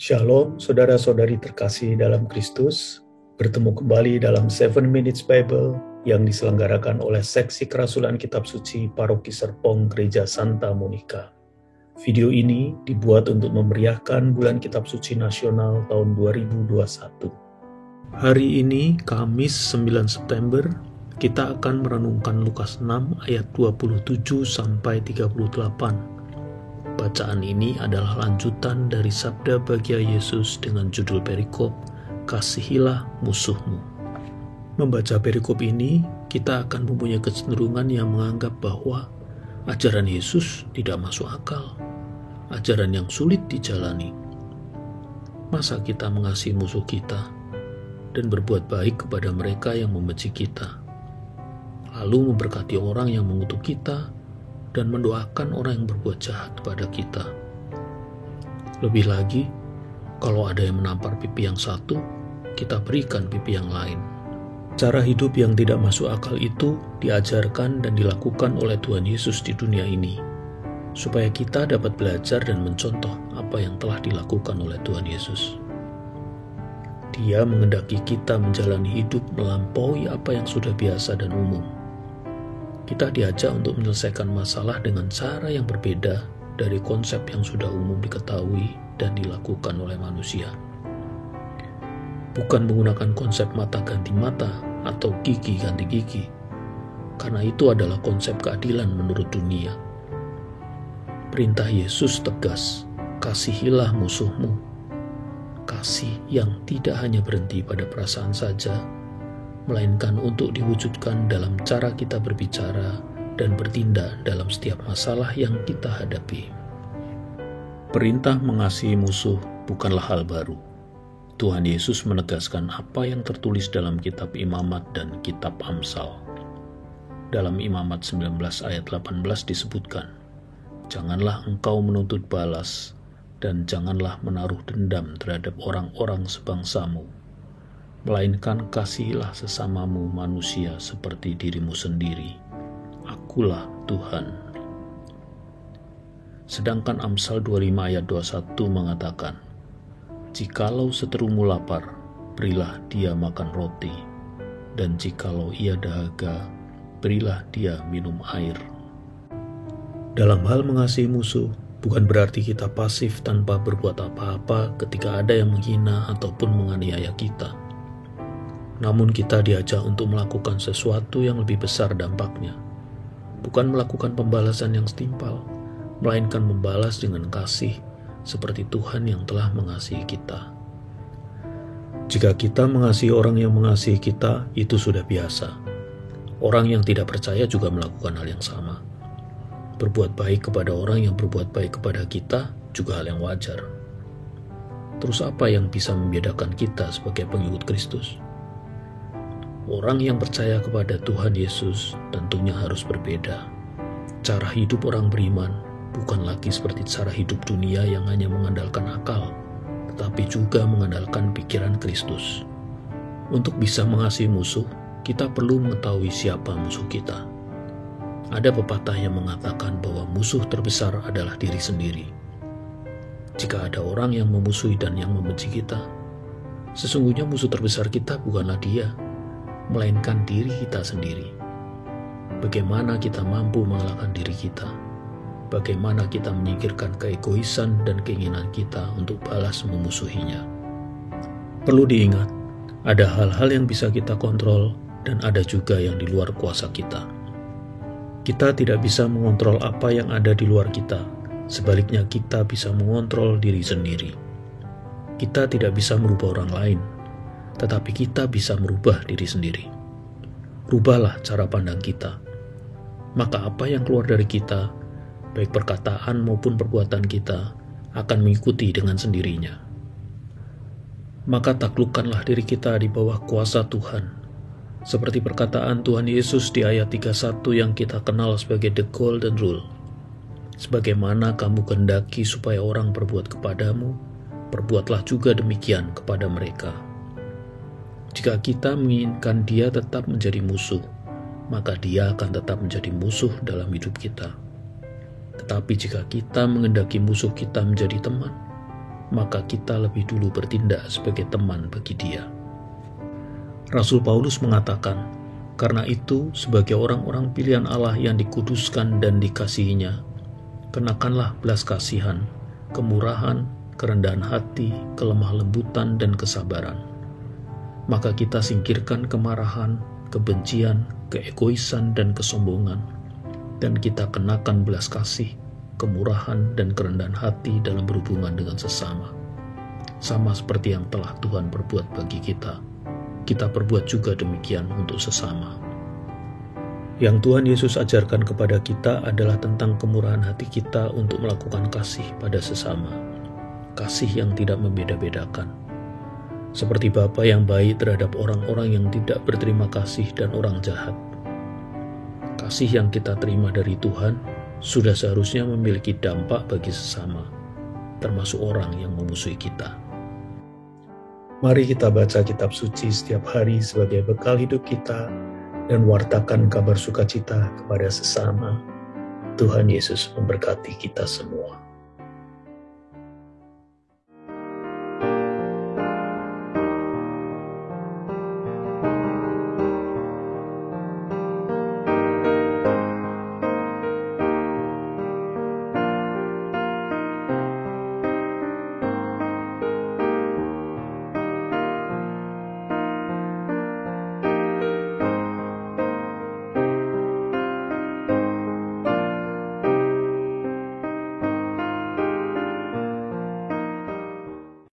Shalom, saudara-saudari terkasih dalam Kristus. Bertemu kembali dalam 7 Minutes Bible yang diselenggarakan oleh Seksi Kerasulan Kitab Suci Paroki Serpong Gereja Santa Monica. Video ini dibuat untuk memeriahkan Bulan Kitab Suci Nasional tahun 2021. Hari ini, Kamis 9 September, kita akan merenungkan Lukas 6 ayat 27 sampai 38. Bacaan ini adalah lanjutan dari sabda bagia Yesus dengan judul perikop, Kasihilah musuhmu. Membaca perikop ini, kita akan mempunyai kecenderungan yang menganggap bahwa ajaran Yesus tidak masuk akal, ajaran yang sulit dijalani. Masa kita mengasihi musuh kita dan berbuat baik kepada mereka yang membenci kita, lalu memberkati orang yang mengutuk kita, dan mendoakan orang yang berbuat jahat kepada kita. Lebih lagi, kalau ada yang menampar pipi yang satu, kita berikan pipi yang lain. Cara hidup yang tidak masuk akal itu diajarkan dan dilakukan oleh Tuhan Yesus di dunia ini, supaya kita dapat belajar dan mencontoh apa yang telah dilakukan oleh Tuhan Yesus. Dia menghendaki kita menjalani hidup melampaui apa yang sudah biasa dan umum. Kita diajak untuk menyelesaikan masalah dengan cara yang berbeda dari konsep yang sudah umum diketahui dan dilakukan oleh manusia. Bukan menggunakan konsep mata ganti mata atau gigi ganti gigi, karena itu adalah konsep keadilan menurut dunia. Perintah Yesus tegas, kasihilah musuhmu. Kasih yang tidak hanya berhenti pada perasaan saja, melainkan untuk diwujudkan dalam cara kita berbicara dan bertindak dalam setiap masalah yang kita hadapi. Perintah mengasihi musuh bukanlah hal baru. Tuhan Yesus menegaskan apa yang tertulis dalam kitab Imamat dan kitab Amsal. Dalam Imamat 19 ayat 18 disebutkan, "Janganlah engkau menuntut balas, dan janganlah menaruh dendam terhadap orang-orang sebangsamu, melainkan kasihilah sesamamu manusia seperti dirimu sendiri. Akulah Tuhan." Sedangkan Amsal 25 ayat 21 mengatakan, "Jikalau seterumu lapar, berilah dia makan roti, dan jikalau ia dahaga, berilah dia minum air." Dalam hal mengasihi musuh, bukan berarti kita pasif tanpa berbuat apa-apa ketika ada yang menghina ataupun menganiaya kita. Namun kita diajak untuk melakukan sesuatu yang lebih besar dampaknya. Bukan melakukan pembalasan yang setimpal, melainkan membalas dengan kasih seperti Tuhan yang telah mengasihi kita. Jika kita mengasihi orang yang mengasihi kita, itu sudah biasa. Orang yang tidak percaya juga melakukan hal yang sama. Berbuat baik kepada orang yang berbuat baik kepada kita juga hal yang wajar. Terus apa yang bisa membedakan kita sebagai pengikut Kristus? Orang yang percaya kepada Tuhan Yesus tentunya harus berbeda. Cara hidup orang beriman bukan lagi seperti cara hidup dunia yang hanya mengandalkan akal, tetapi juga mengandalkan pikiran Kristus. Untuk bisa mengasihi musuh, kita perlu mengetahui siapa musuh kita. Ada pepatah yang mengatakan bahwa musuh terbesar adalah diri sendiri. Jika ada orang yang memusuhi dan yang membenci kita, sesungguhnya musuh terbesar kita bukanlah dia, melainkan diri kita sendiri. Bagaimana kita mampu mengalahkan diri kita? Bagaimana kita menyingkirkan keegoisan dan keinginan kita untuk balas memusuhinya? Perlu diingat, ada hal-hal yang bisa kita kontrol dan ada juga yang di luar kuasa kita. Kita tidak bisa mengontrol apa yang ada di luar kita, sebaliknya kita bisa mengontrol diri sendiri. Kita tidak bisa merubah orang lain, tetapi kita bisa merubah diri sendiri. Rubahlah cara pandang kita. Maka apa yang keluar dari kita, baik perkataan maupun perbuatan kita, akan mengikuti dengan sendirinya. Maka taklukkanlah diri kita di bawah kuasa Tuhan. Seperti perkataan Tuhan Yesus di ayat 31 yang kita kenal sebagai the golden rule. Sebagaimana kamu kehendaki supaya orang berbuat kepadamu, perbuatlah juga demikian kepada mereka. Jika kita menginginkan dia tetap menjadi musuh, maka dia akan tetap menjadi musuh dalam hidup kita. Tetapi jika kita menghendaki musuh kita menjadi teman, maka kita lebih dulu bertindak sebagai teman bagi dia. Rasul Paulus mengatakan, karena itu sebagai orang-orang pilihan Allah yang dikuduskan dan dikasihinya, kenakanlah belas kasihan, kemurahan, kerendahan hati, kelemah lembutan, dan kesabaran. Maka kita singkirkan kemarahan, kebencian, keegoisan, dan kesombongan, dan kita kenakan belas kasih, kemurahan, dan kerendahan hati dalam berhubungan dengan sesama. Sama seperti yang telah Tuhan perbuat bagi kita, kita perbuat juga demikian untuk sesama. Yang Tuhan Yesus ajarkan kepada kita adalah tentang kemurahan hati kita untuk melakukan kasih pada sesama. Kasih yang tidak membeda-bedakan. Seperti Bapa yang baik terhadap orang-orang yang tidak berterima kasih dan orang jahat. Kasih yang kita terima dari Tuhan sudah seharusnya memiliki dampak bagi sesama, termasuk orang yang memusuhi kita. Mari kita baca kitab suci setiap hari sebagai bekal hidup kita dan wartakan kabar sukacita kepada sesama. Tuhan Yesus memberkati kita semua.